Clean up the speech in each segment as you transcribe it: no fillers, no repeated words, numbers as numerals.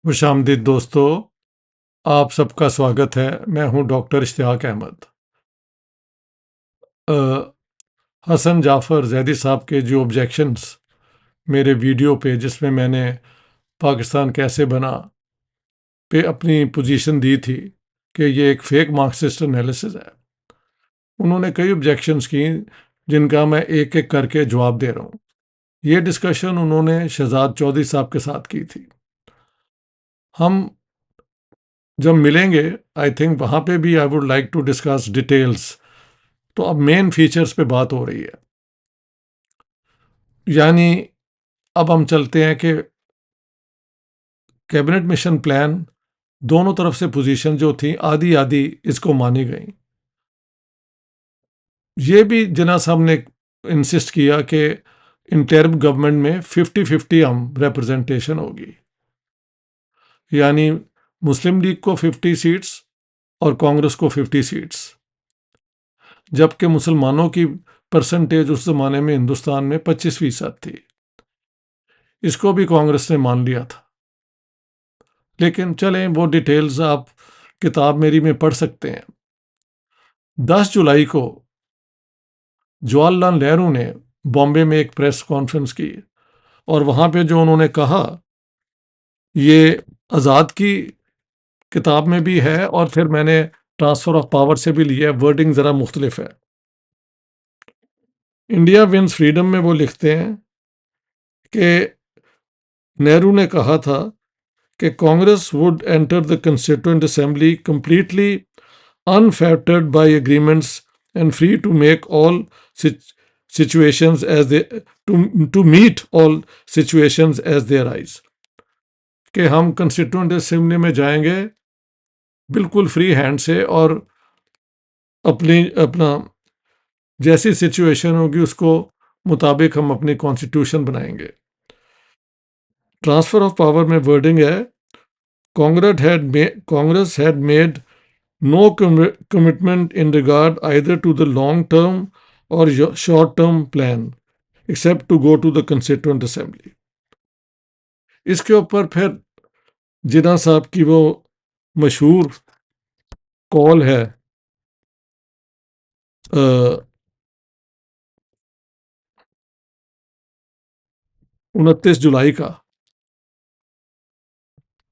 खुशामदीद दोस्तों, आप सबका स्वागत है। मैं हूं डॉक्टर इश्तियाक अहमद। अ, हसन जाफ़र ज़ैदी साहब के जो ऑब्जेक्शंस मेरे वीडियो पे जिसमें मैंने पाकिस्तान कैसे बना पे अपनी पोजीशन दी थी कि ये एक फेक मार्क्सिस्ट एनालिसिस है, उन्होंने कई ऑब्जेक्शंस की जिनका मैं एक एक करके जवाब दे रहा हूँ। ये डिस्कशन उन्होंने शहजाद चौधरी साहब के साथ की थी। हम जब मिलेंगे, आई थिंक वहाँ पे भी I would like to discuss details. तो अब मेन फीचर्स पे बात हो रही है, यानी अब हम चलते हैं कि कैबिनेट मिशन प्लान दोनों तरफ से पोजीशन जो थी आधी आधी इसको मानी गई। ये भी जिन्ना साहब ने इंसिस्ट किया कि इंटरिम गवर्नमेंट में 50-50 हम रिप्रेजेंटेशन होगी, यानी मुस्लिम लीग को 50 सीट्स और कांग्रेस को 50 सीट्स, जबकि मुसलमानों की परसेंटेज उस जमाने में हिंदुस्तान में 25% थी। इसको भी कांग्रेस ने मान लिया था। लेकिन चलें, वो डिटेल्स आप किताब मेरी में पढ़ सकते हैं। 10 जुलाई को जवाहरलाल नेहरू ने बॉम्बे में एक प्रेस कॉन्फ्रेंस की और वहाँ पे जो उन्होंने कहा, ये आज़ाद की किताब में भी है और फिर मैंने ट्रांसफ़र ऑफ पावर से भी लिया है, वर्डिंग ज़रा मुख्तलिफ है। इंडिया विंस फ्रीडम में वो लिखते हैं कि नेहरू ने कहा था कि Congress would enter the constituent assembly completely unfettered by agreements and free to make all situations as they to meet all situations as they arise, कि हम कंस्टिट्यूएंट असेंबली में जाएंगे बिल्कुल फ्री हैंड से और अपना जैसी सिचुएशन होगी उसको मुताबिक हम अपनी कॉन्स्टिट्यूशन बनाएंगे। ट्रांसफर ऑफ पावर में वर्डिंग है, Congress had made no commitment in regard either to the long term or short term plan except to go to the constituent assembly। इसके ऊपर फिर जिन्ना साहब की वो मशहूर कॉल है 29 जुलाई का,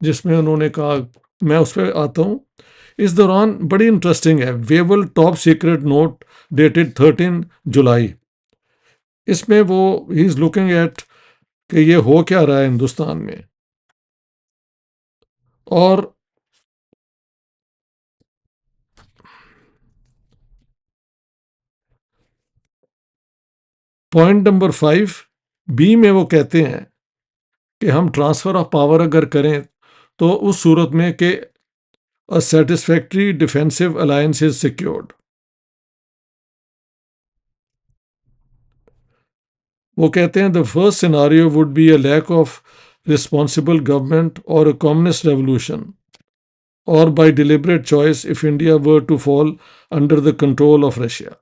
जिसमें उन्होंने कहा, मैं उस पर आता हूँ। इस दौरान बड़ी इंटरेस्टिंग है, Wavell top secret note dated 13 जुलाई। इसमें वो ही इज लुकिंग एट कि ये हो क्या रहा है हिंदुस्तान में, और पॉइंट नंबर 5 बी में वो कहते हैं कि हम ट्रांसफर ऑफ पावर अगर करें तो उस सूरत में कि a satisfactory defensive alliance is secured. वो कहते हैं the first scenario would be a lack of responsible government or a communist revolution or by deliberate choice if India were to fall under the control of Russia.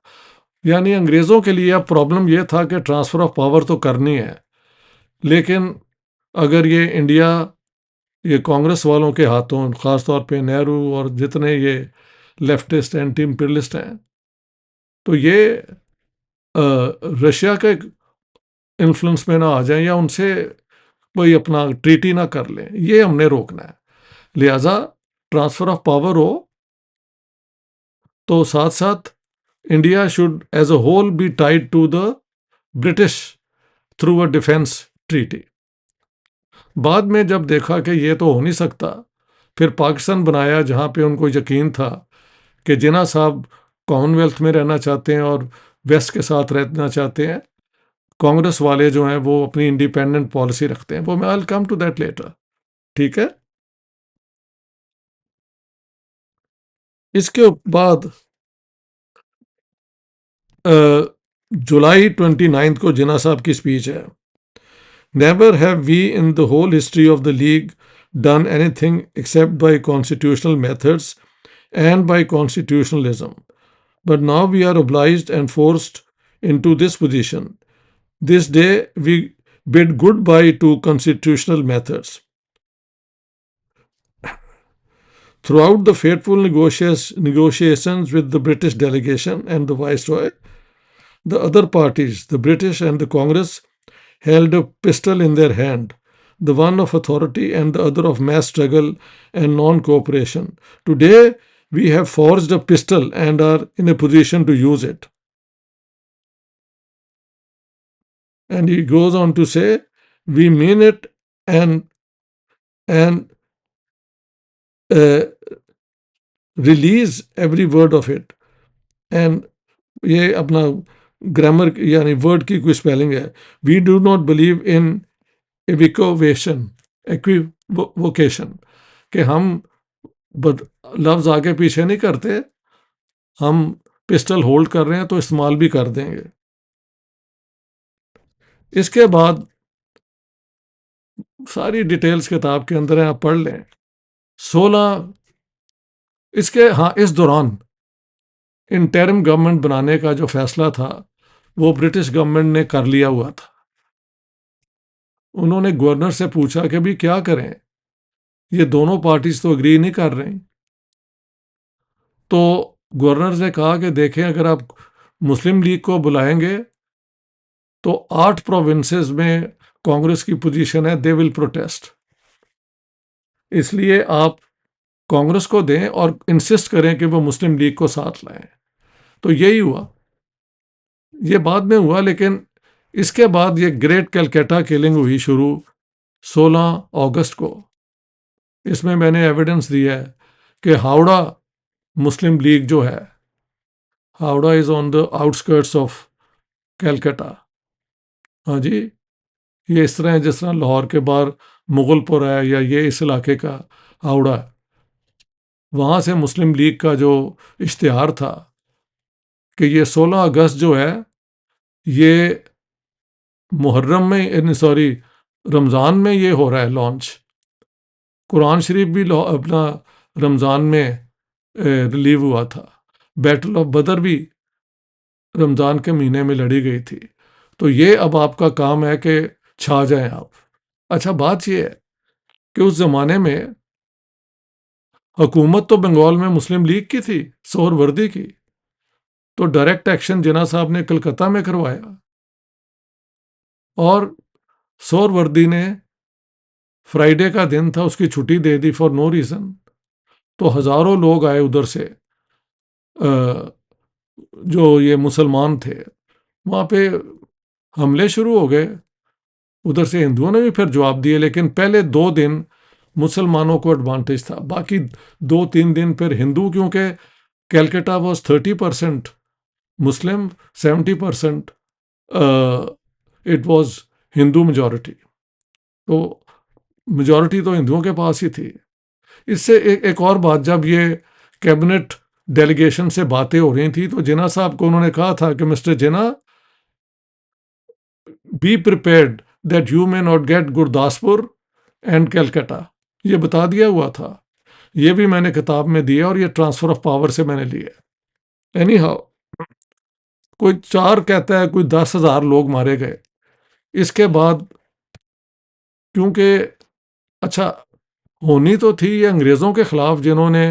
यानी अंग्रेज़ों के लिए अब problem यह था कि ट्रांसफ़र ऑफ पावर तो करनी है, लेकिन अगर ये इंडिया ये कांग्रेस वालों के हाथों, ख़ास तौर पे नेहरू और जितने ये लेफ्टिस्ट एंटी इंपीरियलिस्ट हैं, तो ये रशिया के इन्फ्लुएंस में ना आ जाएं या उनसे कोई अपना ट्रीटी ना कर लें, ये हमने रोकना है। लिहाजा ट्रांसफ़र ऑफ पावर हो तो साथ साथ India should as a whole be tied to the British through a defence treaty. बाद में जब देखा कि ये तो हो नहीं सकता, फिर पाकिस्तान बनाया जहाँ पे उनको यकीन था कि जिन्ना साहब कॉमनवेल्थ में रहना चाहते हैं और वेस्ट के साथ रहना चाहते हैं, कांग्रेस वाले जो हैं वो अपनी इंडिपेंडेंट पॉलिसी रखते हैं। वो मैं आई कम टू दैट लेटर, ठीक है। इसके बाद जुलाई 29 को जिन्ना साहब की स्पीच है, never have we in the whole history of the League done anything except by constitutional methods and by constitutionalism. But now we are obliged and forced into this position. This day we bid goodbye to constitutional methods. Throughout the fateful negotiations with the British delegation and the Viceroy, the other parties, the British and the Congress, held a pistol in their hand, the one of authority and the other of mass struggle and non cooperation. Today, we have forged a pistol and are in a position to use it. And he goes on to say, we mean it and uh, release every word of it. And ये अपना grammar यानी word की कोई spelling है. We do not believe in equivocation equivocation कि हम लफ्ज आगे पीछे नहीं करते, हम पिस्टल होल्ड कर रहे हैं तो इस्तेमाल भी कर देंगे. इसके बाद सारी डिटेल्स किताब के अंदर है, आप पढ़ लें. 16 इसके हाँ इस दौरान इंटरिम गवर्नमेंट बनाने का जो फैसला था वो ब्रिटिश गवर्नमेंट ने कर लिया हुआ था. उन्होंने गवर्नर से पूछा कि भी क्या करें, ये दोनों पार्टीज तो एग्री नहीं कर रही. तो गवर्नर ने कहा कि देखें, अगर आप मुस्लिम लीग को बुलाएंगे तो 8 प्रोविंसेस में कांग्रेस की पोजीशन है, दे विल प्रोटेस्ट. इसलिए आप कांग्रेस को दें और इंसिस्ट करें कि वो मुस्लिम लीग को साथ लाएं. तो यही हुआ. ये बाद में हुआ, लेकिन इसके बाद ये ग्रेट कैलकाटा किलिंग हुई शुरू 16 अगस्त को. इसमें मैंने एविडेंस दिया है कि हावड़ा मुस्लिम लीग जो है, Howrah is on the outskirts of Calcutta. हाँ जी, ये इस तरह है जिस तरह लाहौर के बाहर मुगलपुर है या ये इस इलाके का हावड़ा है. वहाँ से मुस्लिम लीग का जो इश्तिहार था कि ये 16 अगस्त जो है ये मुहर्रम में, सॉरी रमज़ान में ये हो रहा है लॉन्च. कुरान शरीफ भी अपना रमज़ान में रिलीव हुआ था. बैटल ऑफ बदर भी रमज़ान के महीने में लड़ी गई थी. तो ये अब आपका काम है कि छा जाएं आप. अच्छा, बात ये है कि उस ज़माने में हुकूमत तो बंगाल में मुस्लिम लीग की थी, सोहरवर्दी की. तो डायरेक्ट एक्शन जिन्ना साहब ने कलकत्ता में करवाया और सोहरवर्दी ने फ्राइडे का दिन था, उसकी छुट्टी दे दी फॉर नो रीज़न. तो हज़ारों लोग आए उधर से, जो ये मुसलमान थे. वहाँ पे हमले शुरू हो गए. उधर से हिंदुओं ने भी फिर जवाब दिए, लेकिन पहले 2 दिन मुसलमानों को एडवांटेज था, बाकी 2-3 दिन फिर हिंदू, क्योंकि Calcutta was 30% Muslim, 70% it was Hindu majority. तो मेजॉरिटी तो हिंदुओं के पास ही थी. इससे एक और बात, जब ये कैबिनेट डेलीगेशन से बातें हो रही थी तो जिन्ना साहब को उन्होंने कहा था कि mister Jinnah, be prepared that you may not gate Gurdaspur and Calcutta. ये बता दिया हुआ था. ये भी मैंने किताब में दिया और ये ट्रांसफर ऑफ पावर से मैंने लिया. एनी हाउ, कोई 4 कहता है, कोई 10,000 लोग मारे गए. इसके बाद क्योंकि अच्छा होनी तो थी ये अंग्रेज़ों के ख़िलाफ़, जिन्होंने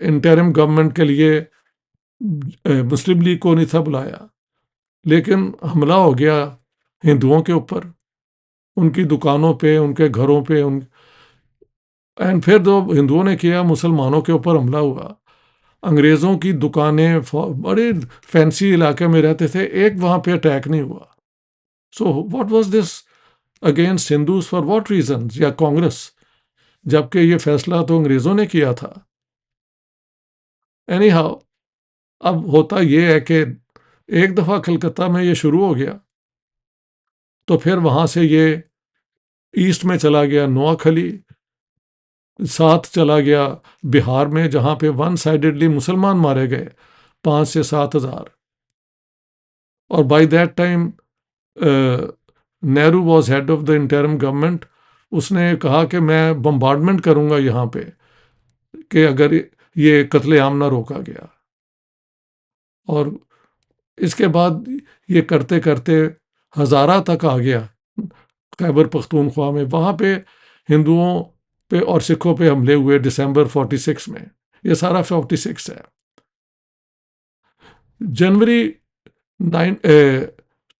इंटरिम गवर्नमेंट के लिए मुस्लिम लीग को नहीं था बुलाया, लेकिन हमला हो गया हिंदुओं के ऊपर, उनकी दुकानों पे, उनके घरों पे. एंड फिर जो हिंदुओं ने किया, मुसलमानों के ऊपर हमला हुआ. अंग्रेज़ों की दुकानें बड़े फैंसी इलाके में रहते थे, एक वहाँ पे अटैक नहीं हुआ. So what was this against Hindus, for what reasons, या कांग्रेस, जबकि ये फैसला तो अंग्रेज़ों ने किया था. एनी हाउ, अब होता ये है कि एक दफ़ा कलकत्ता में ये शुरू हो गया तो फिर वहाँ से ये ईस्ट में चला गया, नोआखली, साथ चला गया बिहार में, जहाँ पे वन साइडेडली मुसलमान मारे गए 5 से 7 हज़ार. और bye that time Nehru was head of the interim government. उसने कहा कि मैं बम्बार्डमेंट करूंगा यहाँ पे कि अगर ये कत्लेआम ना रोका गया. और इसके बाद ये करते करते हज़ारा तक आ गया खैबर पख्तूनख्वा में. वहाँ पे हिंदुओं पे और सिखों पे हमले हुए दिसंबर 46 में, ये सारा 46 है। जनवरी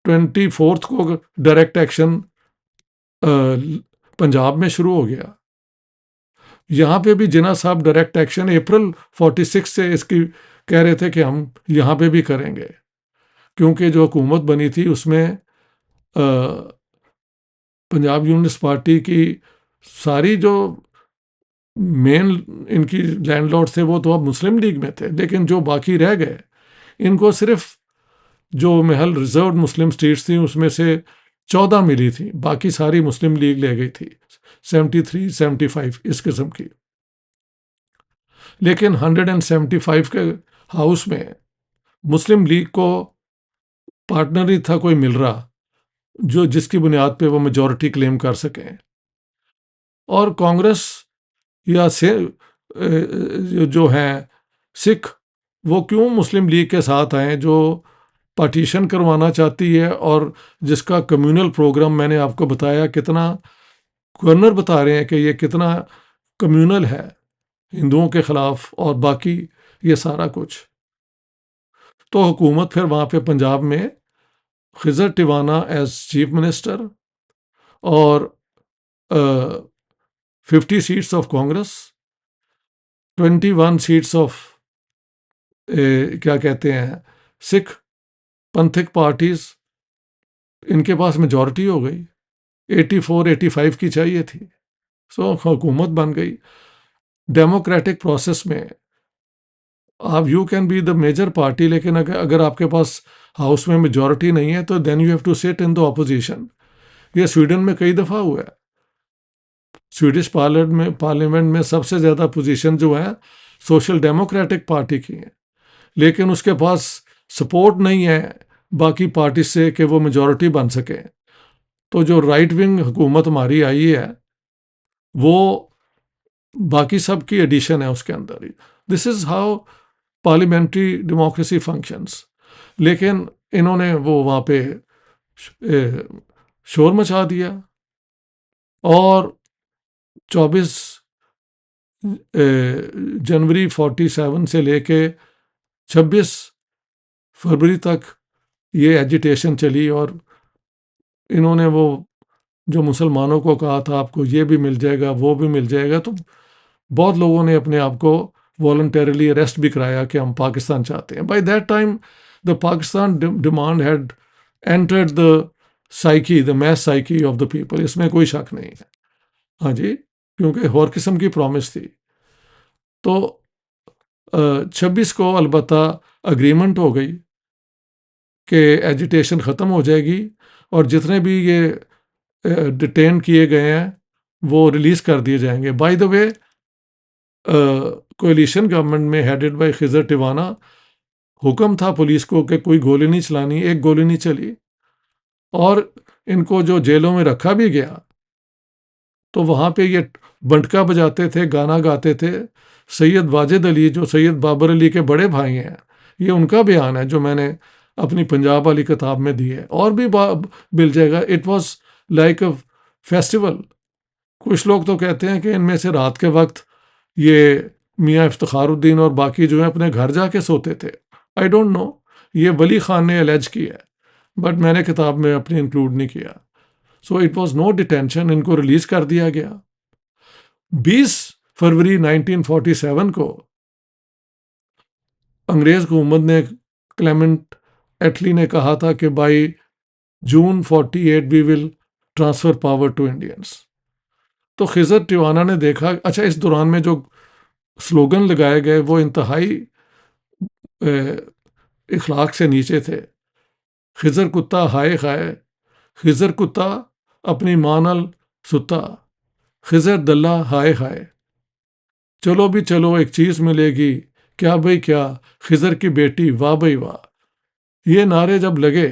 24 को डायरेक्ट एक्शन पंजाब में शुरू हो गया। यहाँ पे भी जिन्ना साहब डायरेक्ट एक्शन अप्रैल 46 से इसकी कह रहे थे कि हम यहाँ पे भी करेंगे, क्योंकि जो हुकूमत बनी थी उसमें पंजाब यूनिस्ट पार्टी की सारी जो मेन इनकी लैंडलॉर्ड थे वो तो अब मुस्लिम लीग में थे, लेकिन जो बाकी रह गए इनको सिर्फ जो महल रिजर्व मुस्लिम स्टेट्स थी उसमें से 14 मिली थी, बाकी सारी मुस्लिम लीग ले गई थी, 73 75 इस किस्म की। लेकिन 175 के हाउस में मुस्लिम लीग को पार्टनर ही था कोई मिल रहा जो जिसकी बुनियाद पे वो मेजॉरिटी क्लेम कर सकें। और कांग्रेस या से जो हैं सिख, वो क्यों मुस्लिम लीग के साथ आए जो पार्टीशन करवाना चाहती है और जिसका कम्युनल प्रोग्राम मैंने आपको बताया कितना, गवर्नर बता रहे हैं कि ये कितना कम्युनल है हिंदुओं के खिलाफ और बाकी ये सारा कुछ। तो हुकूमत फिर वहाँ पे पंजाब में Khizar Tiwana as chief minister और 50 seats of Congress, 21 seats of क्या कहते हैं सिख पंथिक पार्टीज, इनके पास मेजॉरिटी हो गई, 84-85 की चाहिए थी। सो हुकूमत बन गई। डेमोक्रेटिक प्रोसेस में आप you can be the major party, लेकिन अगर आपके पास हाउस में मेजॉरिटी नहीं है तो then you have to sit in the opposition. ये स्वीडन में कई दफ़ा हुआ है। स्वीडिश पार्लियामेंट में सबसे ज़्यादा पोजीशन जो है सोशल डेमोक्रेटिक पार्टी की है, लेकिन उसके पास सपोर्ट नहीं है बाकी पार्टी से कि वो मेजॉरिटी बन सके। तो जो राइट विंग हुकूमत हमारी आई है वो बाकी सब की एडिशन है उसके अंदर। This is how parliamentary democracy functions. लेकिन इन्होंने वो वहाँ पे शोर मचा दिया और 24 जनवरी 47 से लेके 26 फरवरी तक ये एजिटेशन चली और इन्होंने वो जो मुसलमानों को कहा था आपको ये भी मिल जाएगा वो भी मिल जाएगा, तो बहुत लोगों ने अपने आप को वॉलंटरली अरेस्ट भी कराया कि हम पाकिस्तान चाहते हैं। By that time the Pakistan demand had entered the psyche, the mass psyche of the people, इसमें कोई शक नहीं है। हाँ जी, क्योंकि हर किस्म की प्रॉमिस थी। तो 26 को अलबत्ता अग्रीमेंट हो गई कि एजिटेशन ख़त्म हो जाएगी और जितने भी ये डिटेन किए गए हैं वो रिलीज़ कर दिए जाएंगे। बाय द वे कोalition गवर्नमेंट में हेडेड बाय खिजर टिवाना हुक्म था पुलिस को कि कोई गोली नहीं चलानी, एक गोली नहीं चली और इनको जो जेलों में रखा भी गया तो वहाँ पे ये बंटका बजाते थे, गाना गाते थे। सैयद वाजिद अली जो सैयद बाबर अली के बड़े भाई हैं, ये उनका बयान है जो मैंने अपनी पंजाब वाली किताब में दी है, और भी मिल जाएगा। It was like a festival. कुछ लोग तो कहते हैं कि इनमें से रात के वक्त ये मियाँ इफ्तिखारुद्दीन और बाकी जो है अपने घर जाके सोते थे। आई डोंट नो, ये वली खान ने एलेज किया है, बट मैंने किताब में अपनी इंक्लूड नहीं किया। So it was no detention, इनको रिलीज कर दिया गया। 20 फरवरी 1947 को अंग्रेज हुकूमत ने, क्लेमेंट एटली ने कहा था कि by June 48 we will transfer power to Indians. तो खिजर टिवाना ने देखा, अच्छा इस दौरान में जो स्लोगन लगाए गए वो इंतहाई इखलाक से नीचे थे। खिजर कुत्ता हाय खाए, खिजर कुत्ता अपनी मां नाल सुता, खिजर दल्ला हाय हाय, चलो भी चलो एक चीज़ मिलेगी, क्या भाई क्या, खिजर की बेटी वाह भाई वाह। ये नारे जब लगे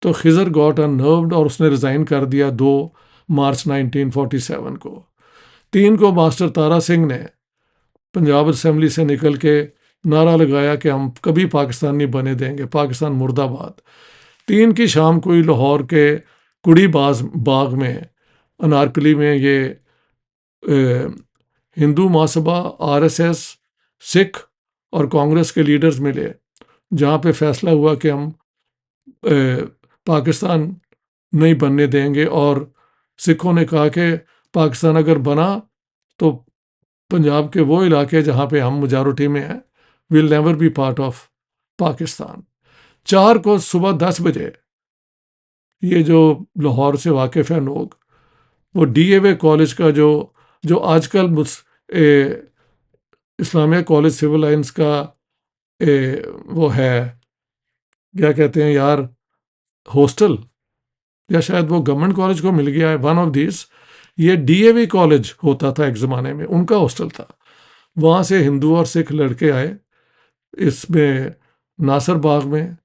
तो खिजर गॉट अननर्व्ड और उसने रिज़ाइन कर दिया 2 मार्च 1947 को। 3 को मास्टर तारा सिंह ने पंजाब असेंबली से निकल के नारा लगाया कि हम कभी पाकिस्तान नहीं बने देंगे, पाकिस्तान मुर्दाबाद। 3 की शाम को ही लाहौर के कुड़ी बाग में, अनारकली में ये हिंदू महासभा, आरएसएस, सिख और कांग्रेस के लीडर्स मिले, जहाँ पे फैसला हुआ कि हम पाकिस्तान नहीं बनने देंगे। और सिखों ने कहा कि पाकिस्तान अगर बना तो पंजाब के वो इलाके जहाँ पे हम मेजॉरिटी में हैं, will never be part of Pakistan. 4 को सुबह 10 बजे, ये जो लाहौर से वाकिफ़ हैं लोग, वो डीएवी कॉलेज का जो जो आजकल इस्लामिया कॉलेज सिविल लाइंस का वो है, क्या कहते हैं यार, हॉस्टल, या शायद वो गवर्नमेंट कॉलेज को मिल गया है, वन ऑफ दिस। ये डीएवी कॉलेज होता था एक ज़माने में, उनका हॉस्टल था। वहाँ से हिंदू और सिख लड़के आए इसमें नासिर बाग में।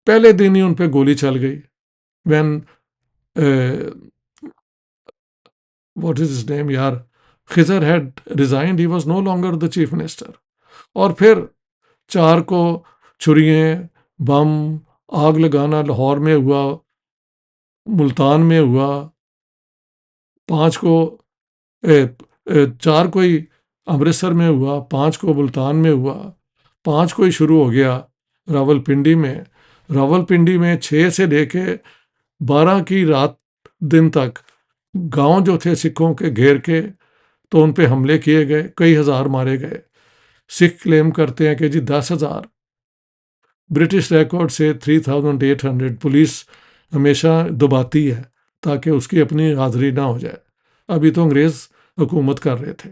पहले दिन ही उन पे गोली चल गई। When what is his name यार, Khizar had resigned, he was no longer the chief minister. और फिर 4 को छुरियाँ, बम, आग लगाना लाहौर में हुआ, मुल्तान में हुआ। 5 को 4 को ही अमृतसर में हुआ, 5 को मुल्तान में हुआ, 5 को ही शुरू हो गया रावलपिंडी में। रावलपिंडी में 6 से लेके 12 की रात दिन तक गांव जो थे सिखों के घेर के, तो उन पे हमले किए गए, कई हजार मारे गए। सिख क्लेम करते हैं कि जी 10,000, ब्रिटिश रिकॉर्ड से 3,800। पुलिस हमेशा दबाती है ताकि उसकी अपनी हाजिरी ना हो जाए। अभी तो अंग्रेज़ हुकूमत कर रहे थे।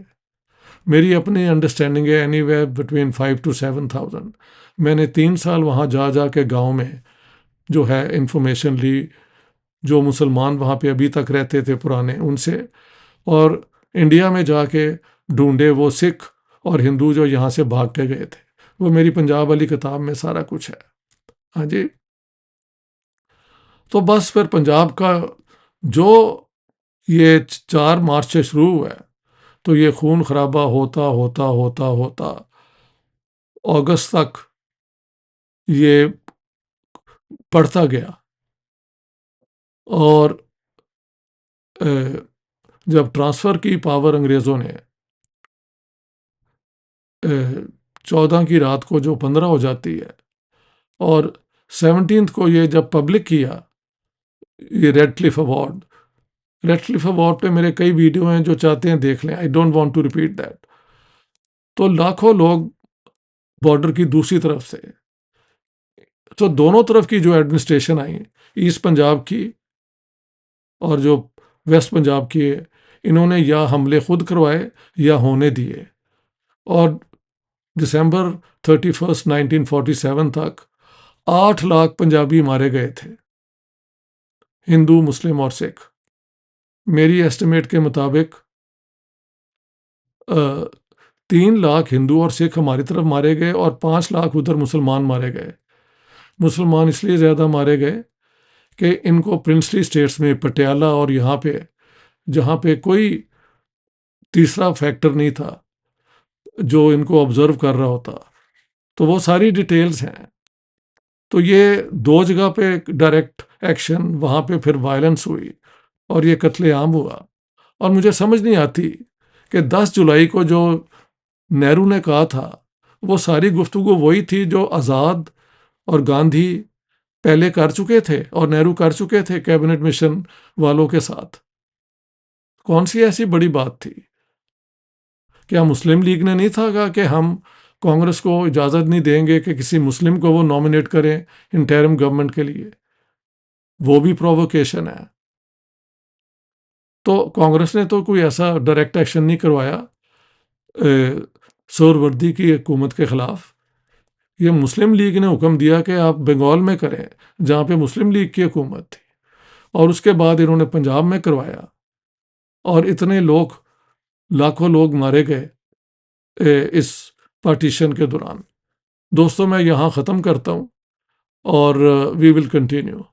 मेरी अपनी अंडरस्टैंडिंग है एनी वे बिटवीन 5 to 7,000। मैंने 3 साल वहाँ जा जा के गाँव में जो है इंफॉर्मेशन ली, जो मुसलमान वहाँ पे अभी तक रहते थे पुराने, उनसे, और इंडिया में जाके ढूंढे वो सिख और हिंदू जो यहाँ से भाग के गए थे। वो मेरी पंजाब वाली किताब में सारा कुछ है। हाँ जी। तो बस फिर पंजाब का जो ये 4 मार्च से शुरू हुआ है, तो ये खून खराबा होता होता होता होता अगस्त तक ये बढ़ता गया। और जब ट्रांसफ़र की पावर अंग्रेज़ों ने 14 की रात को जो 15 हो जाती है, और 17 को ये जब पब्लिक किया, ये red Cliff award, red Cliff award पे मेरे कई वीडियो हैं, जो चाहते हैं देख लें। I don't want to repeat that. तो लाखों लोग बॉर्डर की दूसरी तरफ से, तो दोनों तरफ की जो एडमिनिस्ट्रेशन आई, ईस्ट पंजाब की और जो वेस्ट पंजाब की है, इन्होंने या हमले खुद करवाए या होने दिए। और दिसंबर 31, 1947 तक 8 लाख पंजाबी मारे गए थे, हिंदू, मुस्लिम और सिख। मेरी एस्टिमेट के मुताबिक 3 लाख हिंदू और सिख हमारी तरफ मारे गए और 5 लाख उधर मुसलमान मारे गए। मुसलमान इसलिए ज़्यादा मारे गए कि इनको प्रिंसली स्टेट्स में, पटियाला और यहाँ पे, जहाँ पे कोई तीसरा फैक्टर नहीं था जो इनको ऑब्जर्व कर रहा होता, तो वो सारी डिटेल्स हैं। तो ये 2 जगह पे डायरेक्ट एक्शन, वहाँ पे फिर वायलेंस हुई और ये कत्लेआम हुआ। और मुझे समझ नहीं आती कि 10 जुलाई को जो नेहरू ने कहा था, वो सारी गुफ्तगू वही थी जो आज़ाद और गांधी पहले कर चुके थे और नेहरू कर चुके थे कैबिनेट मिशन वालों के साथ। कौन सी ऐसी बड़ी बात थी? क्या मुस्लिम लीग ने नहीं था कहा कि हम कांग्रेस को इजाज़त नहीं देंगे कि किसी मुस्लिम को वो नॉमिनेट करें इंटरिम गवर्नमेंट के लिए? वो भी प्रोवोकेशन है। तो कांग्रेस ने तो कोई ऐसा डायरेक्ट एक्शन नहीं करवाया सोहरावर्दी की हुकूमत के खिलाफ। ये मुस्लिम लीग ने हुक्म दिया कि आप बंगाल में करें, जहाँ पे मुस्लिम लीग की हुकूमत थी, और उसके बाद इन्होंने पंजाब में करवाया और इतने लोग, लाखों लोग मारे गए इस पार्टीशन के दौरान। दोस्तों, मैं यहाँ ख़त्म करता हूँ और वी विल कंटिन्यू।